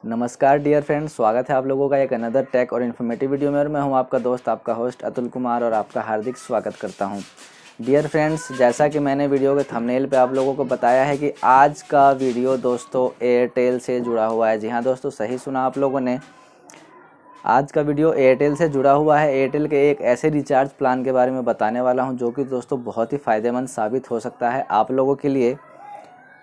नमस्कार dear friends, स्वागत है आप लोगों का एक अनदर टेक और इन्फॉर्मेटिव वीडियो में। और मैं हूं आपका दोस्त, आपका होस्ट अतुल कुमार, और आपका हार्दिक स्वागत करता हूं। डियर फ्रेंड्स, जैसा कि मैंने वीडियो के थंबनेल पे आप लोगों को बताया है कि आज का वीडियो दोस्तों एयरटेल से जुड़ा हुआ है। जी हाँ दोस्तों, सही सुना आप लोगों ने। आज का वीडियो एयरटेल से जुड़ा हुआ है। एयरटेल के एक ऐसे रिचार्ज प्लान के बारे में बताने वाला हूँ जो कि दोस्तों बहुत ही फ़ायदेमंद साबित हो सकता है आप लोगों के लिए।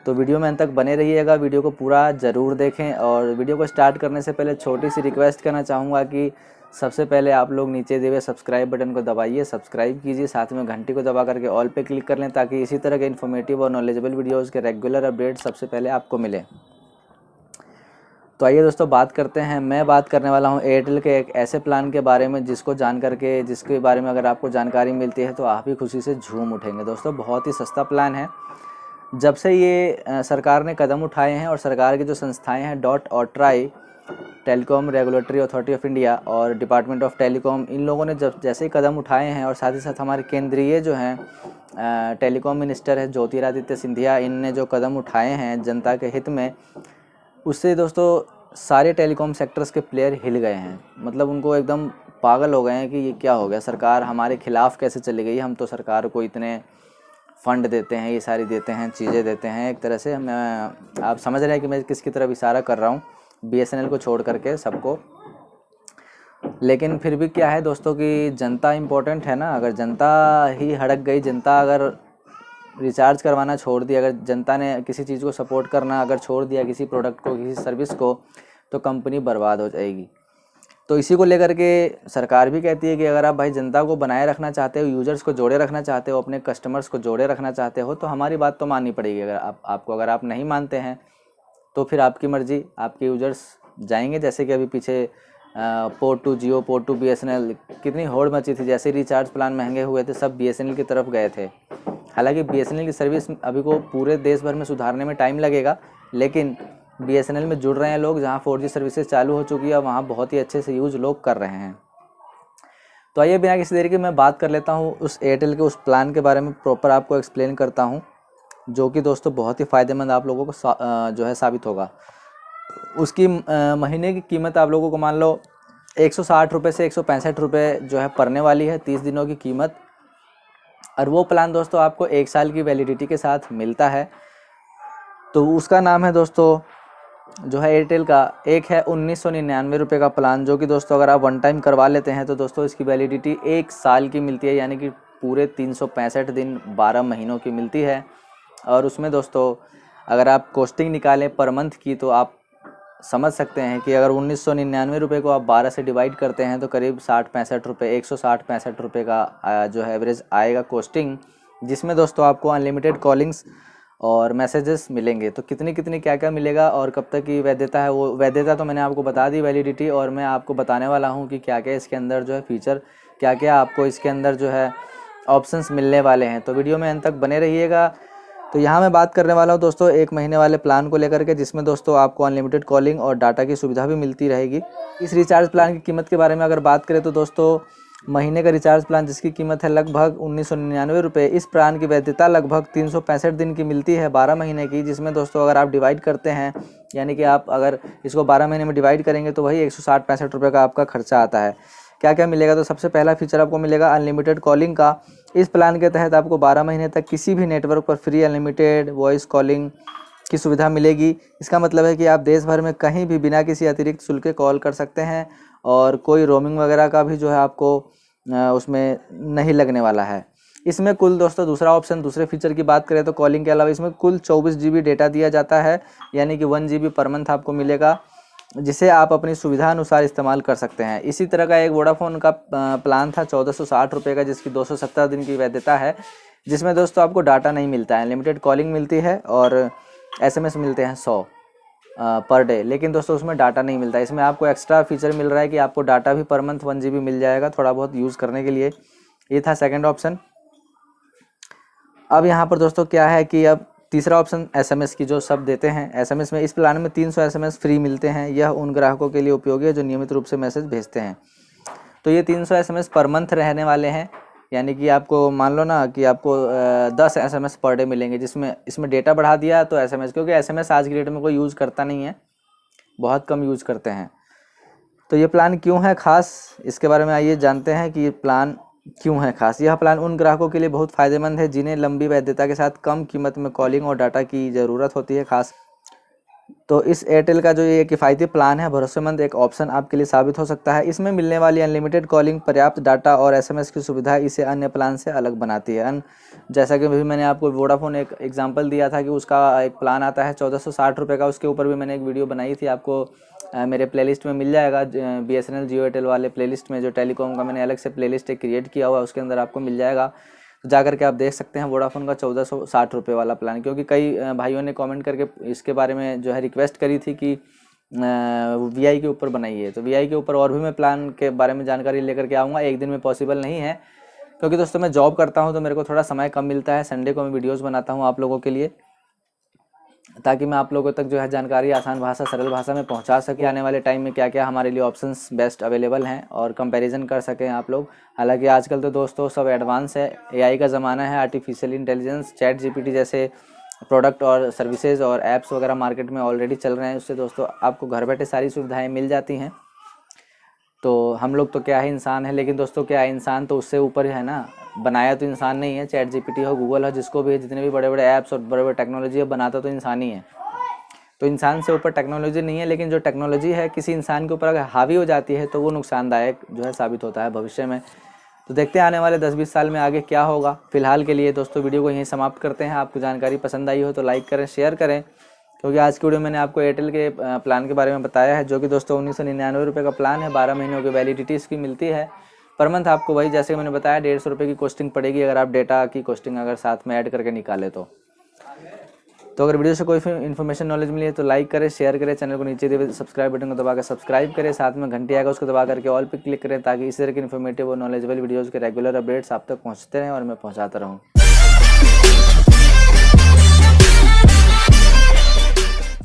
तो वीडियो में अंत तक बने रहिएगा, वीडियो को पूरा ज़रूर देखें। और वीडियो को स्टार्ट करने से पहले छोटी सी रिक्वेस्ट करना चाहूँगा कि सबसे पहले आप लोग नीचे दिए हुए सब्सक्राइब बटन को दबाइए, सब्सक्राइब कीजिए, साथ में घंटी को दबा करके ऑल पे क्लिक कर लें ताकि इसी तरह के इन्फॉर्मेटिव और नॉलेजेबल वीडियोज़ के रेगुलर अपडेट सबसे पहले आपको मिले। तो आइए दोस्तों बात करते हैं। मैं बात करने वाला हूं एयरटेल के एक ऐसे प्लान के बारे में जिसके बारे में अगर आपको जानकारी मिलती है तो आप भी खुशी से झूम उठेंगे। दोस्तों बहुत ही सस्ता प्लान है। जब से ये सरकार ने कदम उठाए हैं और सरकार की जो संस्थाएं हैं डॉट और try, telecom regulatory authority of India और डिपार्टमेंट ऑफ टेलीकॉम, इन लोगों ने जब जैसे ही कदम उठाए हैं और साथ ही साथ हमारे केंद्रीय जो हैं टेलीकॉम मिनिस्टर है ज्योतिरादित्य सिंधिया, इनने जो कदम उठाए हैं जनता के हित में, उससे दोस्तों सारे टेलीकॉम सेक्टर्स के प्लेयर हिल गए हैं। मतलब उनको एकदम पागल हो गए हैं कि ये क्या हो गया, सरकार हमारे खिलाफ़ कैसे चली गई। हम तो सरकार को इतने फ़ंड देते हैं, ये सारी देते हैं, चीज़ें देते हैं। एक तरह से आप समझ रहे हैं कि मैं किसकी तरफ इशारा कर रहा हूँ, बीएसएनएल को छोड़ करके सबको। लेकिन फिर भी क्या है दोस्तों कि जनता इम्पोर्टेंट है ना। अगर जनता ही हड़क गई, जनता अगर रिचार्ज करवाना छोड़ दिया, अगर जनता ने किसी चीज़ को सपोर्ट करना अगर छोड़ दिया, किसी प्रोडक्ट को, किसी सर्विस को, तो कंपनी बर्बाद हो जाएगी। तो इसी को लेकर के सरकार भी कहती है कि अगर आप भाई जनता को बनाए रखना चाहते हो, यूजर्स को जोड़े रखना चाहते हो, अपने कस्टमर्स को जोड़े रखना चाहते हो, तो हमारी बात तो माननी पड़ेगी। अगर अगर आप नहीं मानते हैं तो फिर आपकी मर्ज़ी, आपके यूजर्स जाएंगे। जैसे कि अभी पीछे port to Jio, port to BSNL, कितनी होड़ मची थी। जैसे रिचार्ज प्लान महंगे हुए थे सब बीएसएनएल की तरफ गए थे। हालांकि बीएसएनएल की सर्विस अभी को पूरे देश भर में सुधारने में टाइम लगेगा, लेकिन बीएसएनएल में जुड़ रहे हैं लोग। जहां 4G सर्विसेज चालू हो चुकी है वहां बहुत ही अच्छे से यूज लोग कर रहे हैं। तो आइए बिना किसी देरी के मैं बात कर लेता हूं उस एयरटेल के उस प्लान के बारे में, प्रॉपर आपको एक्सप्लेन करता हूं, जो कि दोस्तों बहुत ही फ़ायदेमंद आप लोगों को जो है साबित होगा। उसकी महीने की कीमत आप लोगों को मान लो 160 रुपये से 165 रुपये जो है पड़ने वाली है, 30 दिनों की कीमत। और वो प्लान दोस्तों आपको 1 साल की वैलिडिटी के साथ मिलता है। तो उसका नाम है दोस्तों जो है एयरटेल का, एक है 1999 रुपये का प्लान, जो कि दोस्तों अगर आप वन टाइम करवा लेते हैं तो दोस्तों इसकी वैलिडिटी 1 साल की मिलती है, यानी कि पूरे 365 दिन 12 महीनों की मिलती है। और उसमें दोस्तों अगर आप कॉस्टिंग निकालें पर मंथ की तो आप समझ सकते हैं कि अगर 1999 रुपये को आप 12 से डिवाइड करते हैं तो करीब 60-65 रुपये, 160-65 रुपये का जो है एवरेज आएगा कॉस्टिंग, जिसमें दोस्तों आपको अनलिमिटेड कॉलिंग्स और मैसेजेस मिलेंगे। तो कितनी कितनी क्या क्या मिलेगा और कब तक की वैधता है, वो वैधता तो मैंने आपको बता दी, वैलिडिटी। और मैं आपको बताने वाला हूँ कि क्या क्या इसके अंदर जो है फीचर, क्या क्या आपको इसके अंदर जो है ऑप्शंस मिलने वाले हैं। तो वीडियो में अंत तक बने रहिएगा। तो यहाँ मैं बात करने वाला हूँ दोस्तों 1 महीने वाले प्लान को लेकर के, जिसमें दोस्तों आपको अनलिमिटेड कॉलिंग और डाटा की सुविधा भी मिलती रहेगी। इस रिचार्ज प्लान की कीमत के बारे में अगर बात करें तो दोस्तों महीने का रिचार्ज प्लान जिसकी कीमत है लगभग 1999 रुपये, इस प्लान की वैधता लगभग 365 दिन की मिलती है, 12 महीने की। जिसमें दोस्तों अगर आप डिवाइड करते हैं, यानी कि आप अगर इसको 12 महीने में डिवाइड करेंगे तो वही 160-65 रुपये का आपका खर्चा आता है। क्या क्या मिलेगा, तो सबसे पहला फीचर आपको मिलेगा अनलिमिटेड कॉलिंग का। इस प्लान के तहत आपको 12 महीने तक किसी भी नेटवर्क पर फ्री अनलिमिटेड वॉइस कॉलिंग की सुविधा मिलेगी। इसका मतलब है कि आप देश भर में कहीं भी बिना किसी अतिरिक्त शुल्क के कॉल कर सकते हैं, और कोई रोमिंग वगैरह का भी जो है आपको उसमें नहीं लगने वाला है। इसमें कुल दोस्तों दूसरा ऑप्शन, दूसरे फीचर की बात करें तो कॉलिंग के अलावा इसमें कुल 24 GB डेटा दिया जाता है, यानी कि 1 GB पर मंथ आपको मिलेगा, जिसे आप अपनी सुविधा अनुसार इस्तेमाल कर सकते हैं। इसी तरह का एक वोडाफोन का प्लान था 1460 रुपये का, जिसकी 270 दिन की वैधता है, जिसमें दोस्तों आपको डाटा नहीं मिलता है, लिमिटेड कॉलिंग मिलती है और SMS मिलते हैं 100 पर डे। लेकिन दोस्तों उसमें डाटा नहीं मिलता है। इसमें आपको एक्स्ट्रा फीचर मिल रहा है कि आपको डाटा भी पर मंथ 1 GB मिल जाएगा थोड़ा बहुत यूज़ करने के लिए। ये था सेकंड ऑप्शन। अब यहाँ पर दोस्तों क्या है कि अब तीसरा ऑप्शन SMS की जो सब देते हैं। SMS में इस प्लान में 300 SMS फ्री मिलते हैं। यह उन ग्राहकों के लिए उपयोगी है जो नियमित रूप से मैसेज भेजते हैं। तो ये 300 SMS पर मंथ रहने वाले हैं, यानी कि आपको मान लो ना कि आपको 10 SMS पर डे मिलेंगे, जिसमें इसमें डेटा बढ़ा दिया तो SMS, क्योंकि SMS आज की डेट में कोई यूज़ करता नहीं है, बहुत कम यूज करते हैं। तो ये प्लान क्यों है खास, इसके बारे में आइए जानते हैं कि ये प्लान क्यों है खास। यह प्लान उन ग्राहकों के लिए बहुत फ़ायदेमंद है जिन्हें लंबी वैधता के साथ कम कीमत में कॉलिंग और डाटा की ज़रूरत होती है खास। तो इस एयरटेल का जो ये किफ़ायती प्लान है, भरोसेमंद एक ऑप्शन आपके लिए साबित हो सकता है। इसमें मिलने वाली अनलिमिटेड कॉलिंग, पर्याप्त डाटा और एसएमएस की सुविधा इसे अन्य प्लान से अलग बनाती है। जैसा कि अभी मैंने आपको वोडाफोन एक एग्जांपल दिया था कि उसका एक प्लान आता है 1460 रुपये का, उसके ऊपर भी मैंने एक वीडियो बनाई थी, आपको मेरे प्लेलिस्ट में मिल जाएगा। BSNL जियो एयरटेल वाले प्लेलिस्ट में जो टेलीकॉम का मैंने अलग से प्लेलिस्ट एक क्रिएट किया हुआ है, उसके अंदर आपको मिल जाएगा। तो जा करके आप देख सकते हैं वोडाफोन का 1460 रुपये वाला प्लान, क्योंकि कई भाइयों ने कमेंट करके इसके बारे में जो है रिक्वेस्ट करी थी कि VI के ऊपर बनाइए। तो VI के ऊपर और भी मैं प्लान के बारे में जानकारी लेकर के आऊँगा। एक दिन में पॉसिबल नहीं है, क्योंकि दोस्तों मैं जॉब करता हूँ तो मेरे को थोड़ा समय कम मिलता है। संडे को मैं वीडियोज़ बनाता हूँ आप लोगों के लिए, ताकि मैं आप लोगों तक जो है जानकारी आसान भाषा, सरल भाषा में पहुंचा सके। आने वाले टाइम में क्या क्या हमारे लिए ऑप्शंस बेस्ट अवेलेबल हैं और कंपैरिजन कर सकें आप लोग। हालांकि आजकल तो दोस्तों सब एडवांस है, AI का ज़माना है, आर्टिफिशियल इंटेलिजेंस, ChatGPT जैसे प्रोडक्ट और सर्विसेज और ऐप्स वगैरह मार्केट में ऑलरेडी चल रहे हैं। उससे दोस्तों आपको घर बैठे सारी सुविधाएँ मिल जाती हैं। तो हम लोग तो क्या है, इंसान है, लेकिन दोस्तों क्या है, इंसान तो उससे ऊपर है ना। बनाया तो इंसान नहीं है, ChatGPT हो, गूगल हो, जिसको भी, जितने भी बड़े बड़े ऐप्स और बड़े बड़े टेक्नोलॉजी है, बनाता तो इंसान ही है। तो इंसान से ऊपर टेक्नोलॉजी नहीं है, लेकिन जो टेक्नोलॉजी है किसी इंसान के ऊपर अगर हावी हो जाती है तो वो नुकसानदायक जो है साबित होता है भविष्य में। तो देखते हैं आने वाले 10-20 साल में आगे क्या होगा। फिलहाल के लिए दोस्तों वीडियो को यहीं समाप्त करते हैं। आपको जानकारी पसंद आई हो तो लाइक करें, शेयर करें, क्योंकि आज की वीडियो मैंने आपको एयरटेल के प्लान के बारे में बताया है, जो कि दोस्तों 1999 रुपये का प्लान है। 12 महीनों की वैलिडिटी इसकी मिलती है। पर मंथ आपको वही, जैसे कि मैंने बताया, 150 रुपये की कॉस्टिंग पड़ेगी अगर आप डेटा की कॉस्टिंग अगर साथ में ऐड करके निकाले तो अगर वीडियो से कोई इन्फॉर्मेशन नॉलेज मिली है तो लाइक करें, शेयर करें, चैनल को नीचे दिए सब्सक्राइब बटन को दबाकर सब्सक्राइब करें, साथ में घंटी आएगा उसको दबा करके ऑल पे क्लिक करें, ताकि इस तरह के इन्फॉर्मेटिव और नॉलेजेबल वीडियोज़ के रेगुलर अपडेट्स आप तक पहुँचते रहें और मैं पहुँचाता रहूँ।